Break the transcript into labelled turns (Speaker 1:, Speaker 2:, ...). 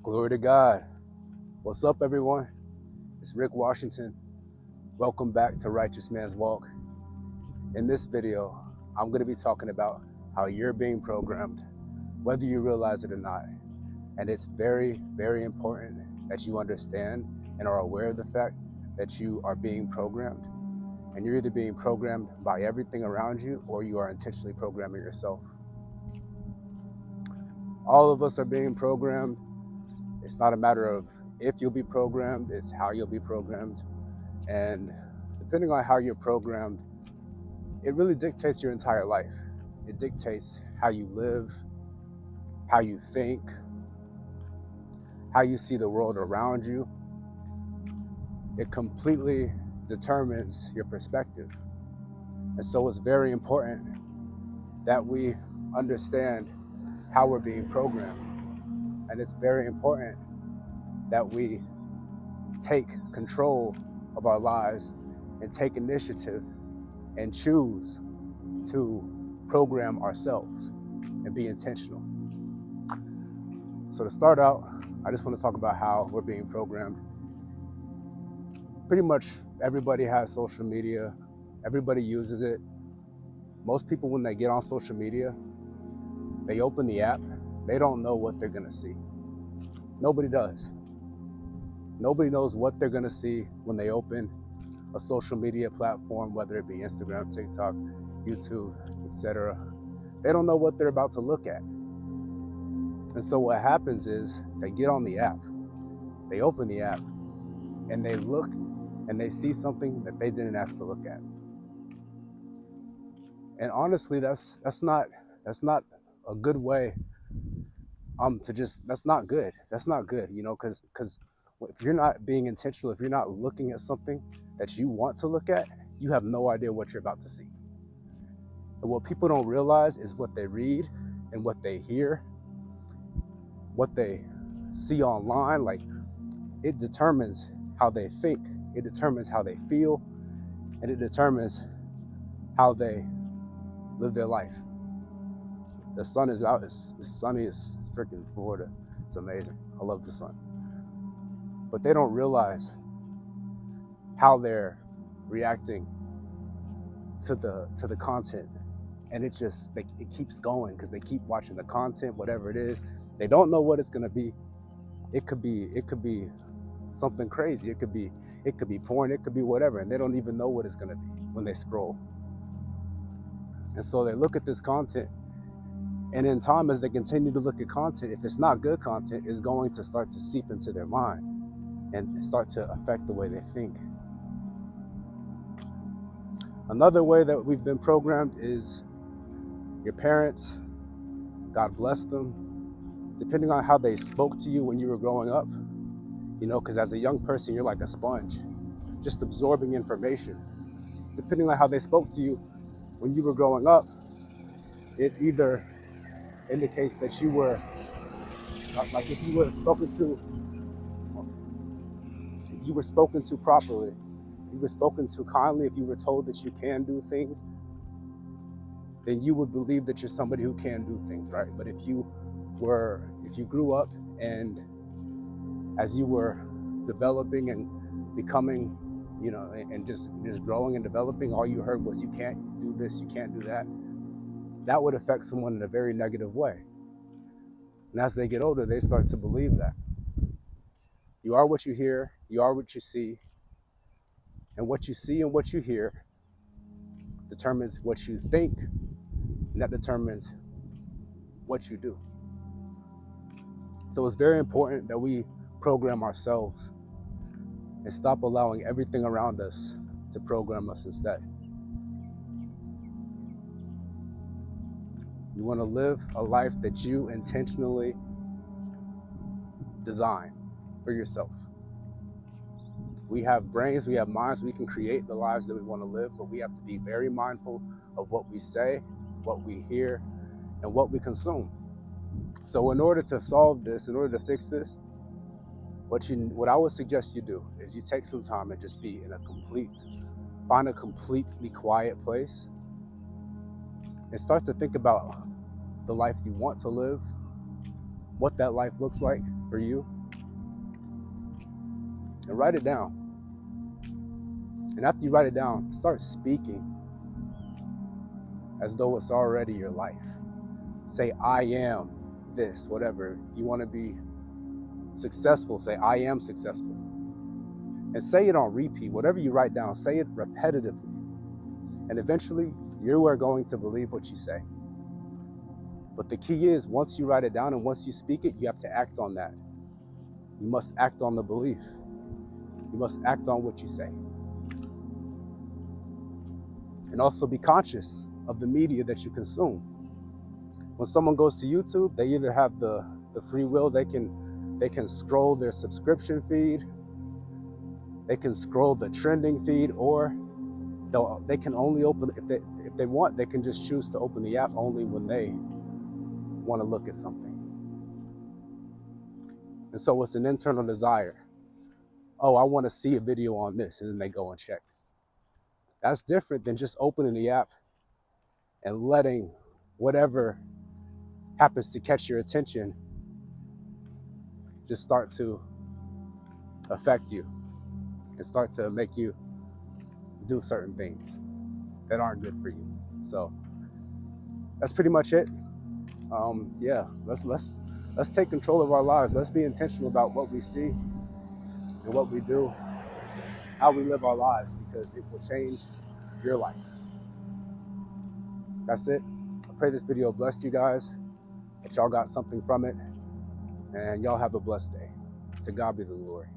Speaker 1: Glory to God. What's up, everyone? It's Rick Washington. Welcome back to Righteous Man's Walk. In this video, I'm going to be talking about how you're being programmed, whether you realize it or not. And it's very, very important that you understand and are aware of the fact that you are being programmed. And you're either being programmed by everything around you or you are intentionally programming yourself. All of us are being programmed. It's not a matter of if you'll be programmed, it's how you'll be programmed. And depending on how you're programmed, it really dictates your entire life. It dictates how you live, how you think, how you see the world around you. It completely determines your perspective. And so it's very important that we understand how we're being programmed. And it's very important that we take control of our lives and take initiative and choose to program ourselves and be intentional. So to start out, I just want to talk about how we're being programmed. Pretty much everybody has social media. Everybody uses it. Most people, when they get on social media, they open the app, they don't know what they're going to see. Nobody does. Nobody knows what they're going to see when they open a social media platform, whether it be Instagram, TikTok, YouTube, etc. They don't know what they're about to look at. And so what happens is they get on the app, they open the app, and they look and they see something that they didn't ask to look at. And honestly, that's not a good way that's not good. That's not good, because if you're not being intentional, if you're not looking at something that you want to look at, you have no idea what you're about to see. And what people don't realize is what they read and what they hear, what they see online, like it determines how they think, it determines how they feel, and it determines how they live their life. The sun is out, it's sunny, it's freaking Florida. It's amazing. I love the sun. But they don't realize how they're reacting to the content. And it keeps going because they keep watching the content, whatever it is. They don't know what it's gonna be. It could be something crazy. It could be porn, it could be whatever, and they don't even know what it's gonna be when they scroll. And so they look at this content, and in time, as they continue to look at content, if it's not good content, it's going to start to seep into their mind and start to affect the way they think. Another way that we've been programmed is your parents, God bless them, depending on how they spoke to you when you were growing up, because as a young person, you're like a sponge, just absorbing information. Depending on how they spoke to you when you were growing up, it either indicates that you were, like if you were spoken to properly, if you were spoken to kindly, if you were told that you can do things, then you would believe that you're somebody who can do things, right? But if you grew up and as you were developing and becoming, and just growing and developing, all you heard was you can't do this, you can't do that, that would affect someone in a very negative way. And as they get older, they start to believe that. You are what you hear, you are what you see, and what you see and what you hear determines what you think, and that determines what you do. So it's very important that we program ourselves and stop allowing everything around us to program us instead. You want to live a life that you intentionally design for yourself. We have brains, we have minds, we can create the lives that we want to live, but we have to be very mindful of what we say, what we hear, and what we consume. So in order to solve this, in order to fix this, what I would suggest you do is you take some time and just find a completely quiet place and start to think about the life you want to live, what that life looks like for you, and write it down. And after you write it down, start speaking as though it's already your life. Say, I am this, whatever. If you want to be successful, say, I am successful. And say it on repeat. Whatever you write down, say it repetitively. And eventually, you are going to believe what you say. But the key is, once you write it down and once you speak it, you have to act on that. You must act on the belief. You must act on what you say. And also be conscious of the media that you consume. When someone goes to YouTube, they either have the free will, they can scroll their subscription feed, they can scroll the trending feed, or they can only open, if they want, they can just choose to open the app only when they want to look at something. And so it's an internal desire. Oh, I want to see a video on this, and then they go and check. That's different than just opening the app and letting whatever happens to catch your attention just start to affect you and start to make you do certain things that aren't good for you. So that's pretty much it. Yeah, let's take control of our lives. Let's be intentional about what we see and what we do, how we live our lives, because it will change your life. That's it. I pray this video blessed you guys, that y'all got something from it, and y'all have a blessed day. To God be the glory.